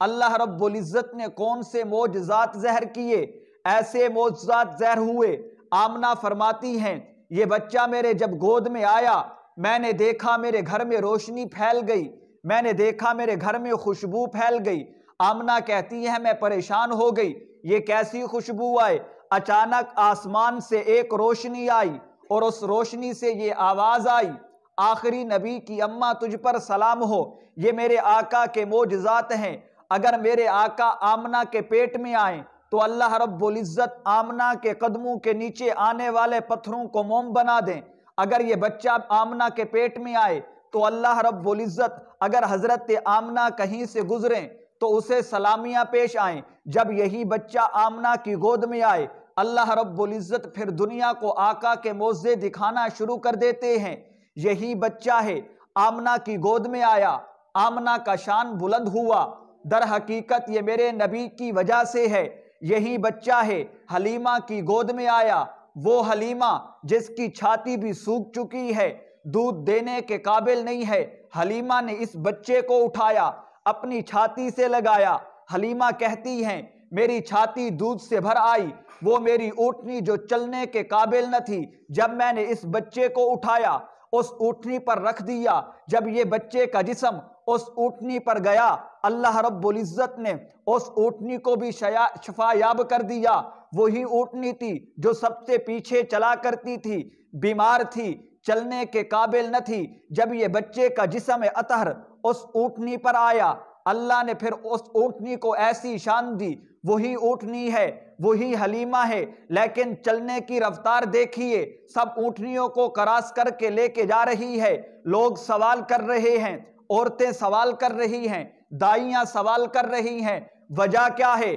اللہ رب العزت نے کون سے معجزات ظاہر کیے؟ ایسے معجزات ظاہر ہوئے۔ آمنہ فرماتی ہیں یہ بچہ میرے جب گود میں آیا، میں نے دیکھا میرے گھر میں روشنی پھیل گئی، میں نے دیکھا میرے گھر میں خوشبو پھیل گئی۔ آمنہ کہتی ہے میں پریشان ہو گئی، یہ کیسی خوشبو آئے؟ اچانک آسمان سے ایک روشنی آئی اور اس روشنی سے یہ آواز آئی، آخری نبی کی اماں تجھ پر سلام ہو۔ یہ میرے آقا کے معجزات ہیں۔ اگر میرے آقا آمنہ کے پیٹ میں آئیں تو اللہ رب العزت آمنہ کے قدموں کے نیچے آنے والے پتھروں کو موم بنا دیں۔ اگر یہ بچہ آمنہ کے پیٹ میں آئے تو اللہ رب العزت اگر حضرت آمنہ کہیں سے گزریں تو اسے سلامیاں پیش آئیں۔ جب یہی بچہ آمنہ کی گود میں آئے، اللہ رب العزت پھر دنیا کو آقا کے معجزے دکھانا شروع کر دیتے ہیں۔ یہی بچہ ہے، آمنہ کی گود میں آیا، آمنہ کا شان بلند ہوا۔ در حقیقت یہ میرے نبی کی وجہ سے ہے۔ یہی بچہ ہے، حلیمہ کی گود میں آیا، وہ حلیمہ جس کی چھاتی بھی سوکھ چکی ہے، دودھ دینے کے قابل نہیں ہے۔ حلیمہ نے اس بچے کو اٹھایا، اپنی چھاتی سے لگایا۔ حلیمہ کہتی ہیں میری چھاتی دودھ سے بھر آئی، وہ میری اونٹنی جو چلنے کے قابل نہ تھی، جب میں نے اس بچے کو اٹھایا، اس اونٹنی پر رکھ دیا، جب یہ بچے کا جسم اس اونٹنی پر گیا، اللہ رب العزت نے اس اونٹنی کو بھی شفا یاب کر دیا۔ وہی اونٹنی تھی جو سب سے پیچھے چلا کرتی تھی، بیمار تھی، چلنے کے قابل نہ تھی۔ جب یہ بچے کا جسم اطہر اس اونٹنی پر آیا، اللہ نے پھر اس اونٹنی کو ایسی شان دی، وہی اونٹنی ہے، وہی حلیمہ ہے، لیکن چلنے کی رفتار دیکھیے، سب اونٹنیوں کو کراس کر کے لے کے جا رہی ہے۔ لوگ سوال کر رہے ہیں، عورتیں سوال کر رہی ہیں، دائیاں سوال کر رہی ہیں، وجہ کیا ہے؟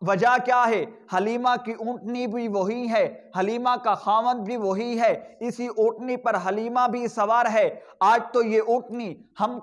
وجہ کیا ہے؟ حلیمہ کی اونٹنی بھی وہی ہے، حلیمہ کا خاوند بھی وہی ہے، اسی اونٹنی پر حلیمہ بھی سوار ہے۔ آج تو یہ اونٹنی ہم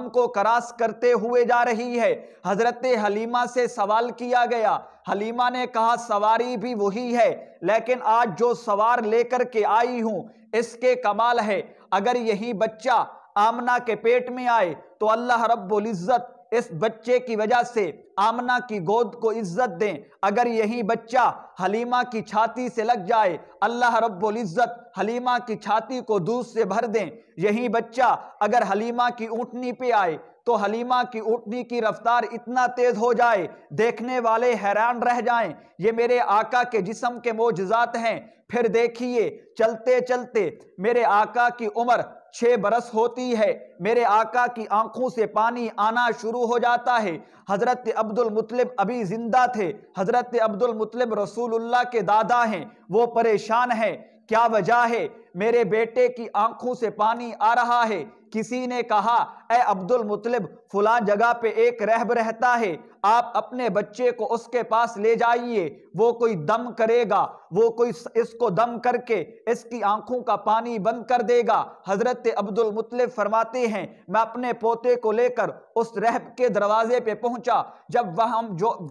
کو کراس کرتے ہوئے جا رہی ہے۔ حضرت حلیمہ سے سوال کیا گیا، حلیمہ نے کہا سواری بھی وہی ہے، لیکن آج جو سوار لے کر کے آئی ہوں اس کے کمال ہے۔ اگر یہی بچہ آمنہ کے پیٹ میں آئے تو اللہ رب العزت اس بچے کی وجہ سے آمنہ کی گود کو عزت دیں۔ اگر یہی بچہ حلیمہ کی چھاتی سے لگ جائے، اللہ رب العزت حلیمہ کی چھاتی کو دودھ سے بھر دیں۔ یہی بچہ اگر حلیمہ کی اونٹنی پہ آئے تو حلیمہ کی اونٹنی کی رفتار اتنا تیز ہو جائے دیکھنے والے حیران رہ جائیں۔ یہ میرے آقا کے جسم کے معجزات ہیں۔ پھر دیکھیے چلتے چلتے میرے آقا کی عمر 6 برس ہوتی ہے، میرے آقا کی آنکھوں سے پانی آنا شروع ہو جاتا ہے۔ حضرت عبد المطلب ابھی زندہ تھے، حضرت عبد المطلب رسول اللہ کے دادا ہیں، وہ پریشان ہیں، کیا وجہ ہے؟ میرے بیٹے کی آنکھوں سے پانی آ رہا ہے۔ کسی نے کہا اے عبد المطلب فلاں جگہ پہ ایک رہب رہتا ہے، آپ اپنے بچے کو اس کے پاس لے جائیے، وہ کوئی دم کرے گا، وہ کوئی اس کو دم کر کے اس کی آنکھوں کا پانی بند کر دے گا۔ حضرت عبد المطلب فرماتے ہیں میں اپنے پوتے کو لے کر اس رہب کے دروازے پہ پہنچا۔ جب وہاں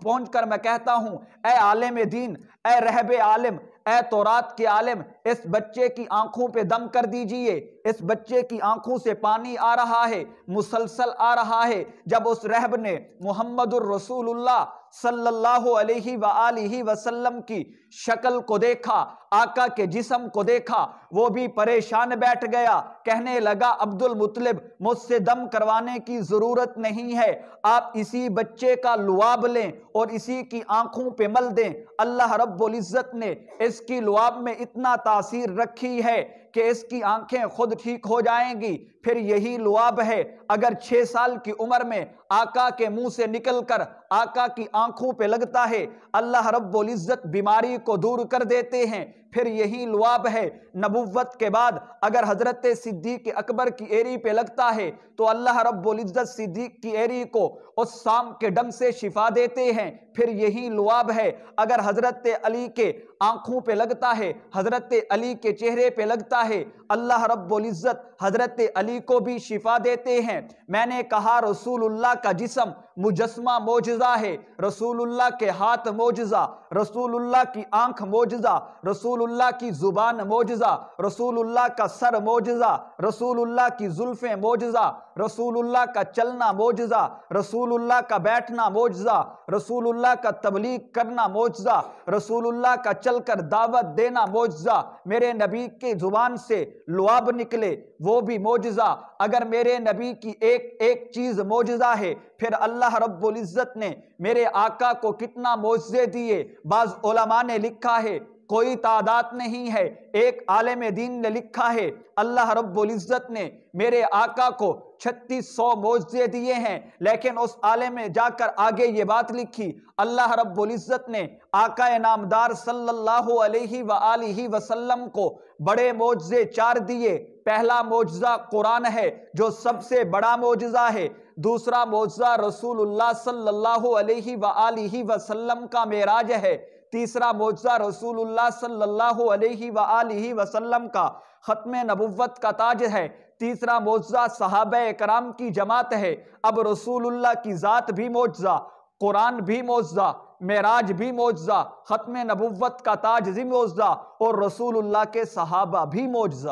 پہنچ کر میں کہتا ہوں اے عالم دین، اے رہب عالم، اے تورات کے عالم، اس بچے کی آنکھوں پہ دم کر دیجئے، اس بچے کی آنکھوں سے پانی آ رہا ہے، مسلسل آ رہا ہے۔ جب اس رہب نے محمد الرسول اللہ صلی اللہ علیہ وآلہ وسلم کی شکل کو دیکھا، آقا کے جسم کو دیکھا، وہ بھی پریشان بیٹھ گیا، کہنے لگا عبد المطلب مجھ سے دم کروانے کی ضرورت نہیں ہے، آپ اسی بچے کا لعاب لیں اور اسی کی آنکھوں پہ مل دیں۔ اللہ رب العزت نے اس کی لعاب میں اتنا تاثیر رکھی ہے کہ اس کی آنکھیں خود ٹھیک ہو جائیں گی۔ پھر یہی لعاب ہے، اگر 6 سال کی عمر میں آقا کے منہ سے نکل کر آقا کی آنکھوں پہ لگتا ہے، اللہ رب العزت بیماری کو دور کر دیتے ہیں۔ پھر یہی لعاب ہے، نبوت کے بعد اگر حضرت صدیق اکبر کی ایری پہ لگتا ہے تو اللہ رب العزت صدیق کی ایری کو اس سام کے ڈنگ سے شفا دیتے ہیں۔ پھر یہی لعاب ہے، اگر حضرت علی کے آنکھوں پہ لگتا ہے، حضرت علی کے چہرے پہ لگتا ہے، اللہ رب العزت حضرت علی کو بھی شفا دیتے ہیں۔ میں نے کہا رسول اللہ کا جسم مجسمہ معجزہ ہے، رسول اللہ کے ہاتھ معجزہ، رسول اللہ کی آنکھ معجزہ، رسول اللہ کی زبان معجزہ، رسول اللہ کا سر معجزہ، رسول اللہ کی زلفیں معجزہ، رسول اللہ کا چلنا معجزہ، رسول اللہ کا بیٹھنا معجزہ، رسول اللہ کا تبلیغ کرنا معجزہ، رسول اللہ کا چل کر دعوت دینا معجزہ، میرے نبی کی زبان سے لعاب نکلے وہ بھی معجزہ۔ اگر میرے نبی کی ایک ایک چیز معجزہ ہے، پھر اللہ رب العزت نے میرے آقا کو کتنا معجزے دیے۔ بعض علماء نے لکھا ہے کوئی تعداد نہیں ہے، ایک عالم دین نے لکھا ہے اللہ رب العزت نے میرے آقا کو 3600 معجزے دیے ہیں، لیکن اس عالم نے جا کر آگے یہ بات لکھی اللہ رب العزت نے آقا نامدار صلی اللہ علیہ وآلہ وسلم کو بڑے معجزے 4 دیے۔ پہلا معجزہ قرآن ہے جو سب سے بڑا معجزہ ہے، دوسرا معجزہ رسول اللہ صلی اللہ علیہ وآلہ وسلم کا معراج ہے، تیسرا معجزہ رسول اللہ صلی اللہ علیہ وآلہ وسلم کا ختم نبوت کا تاج ہے، تیسرا معجزہ صحابہ کرام کی جماعت ہے۔ اب رسول اللہ کی ذات بھی معجزہ، قرآن بھی معجزہ، معراج بھی معجزہ، ختم نبوت کا تاج بھی معجزہ، اور رسول اللہ کے صحابہ بھی معجزہ۔